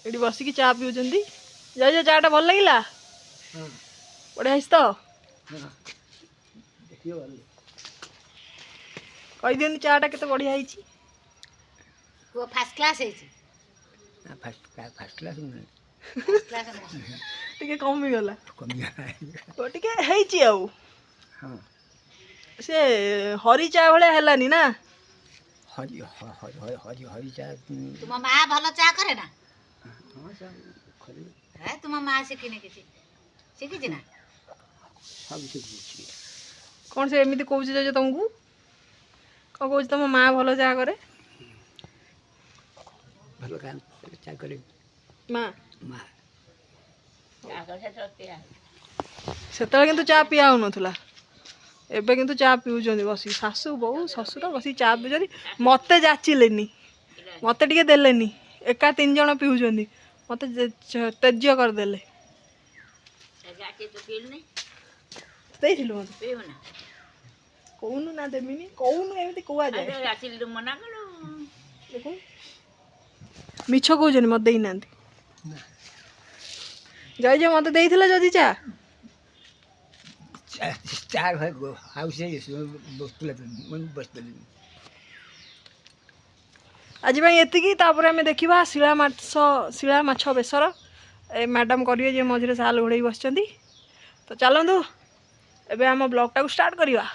ये बसिकी चा पिउछन्ती जय चाटा भल लगिला बढ़िया है तो कही दिखती चाटा केते बढ़िया है फर्स्ट क्लास है फर्स्ट क्लास टिके कमी गला कमी टिके हेची आउ से हरी चा भले हेलानी ना हरी हरी हरी हरी चा तुम माँ भल चा करे ना हाँ खरी है तुम माँ शिखिने किसी शिखी ना सब शिखी कौन से एमती कौच जे तुमको कौन कौच तुम माँ भल चा करे भल काम चा करे माँ माँ सेतବେଳେ କିନ୍ତୁ ଚା ପିଆ ହେଉନଥିଲା ଏବେ କିନ୍ତୁ ଚା ପିଉଛନ୍ତି ବସି ଶାଶୁ ବୋଉ ଶ୍ୱଶୁର ବସି ଚା ପିଉଛନ୍ତି ମୋତେ ଯାଚିଲେନି ମୋତେ ଟିକେ ଦେଲେନି ଏକା 3 ଜଣ ପିଉଛନ୍ତି ମୋତେ ତେଜ୍ୟ କରିଦେଲେ ଦେଇଥିଲୁ ମୋତେ କହୁନୁ ନା ଦେମିନି କହୁନୁ ଏମିତି କୁହାଯାଏ ଦେଖୁନୁ ମିଛ କହୁଛନ୍ତି ମୋତେ ଦେଇନାହାନ୍ତି ଜୟ ଜୟ ମୋତେ ଦେଇଥିଲା ଯଦି ଚା चार हाउस बस आज एतिकी तापर आम देखा शिला माछ बेसर ए मैडम करेंगे जे मझे साल घोड़े बस तो चलतु एबे आम ब्लॉग टाक स्टार्ट करवा।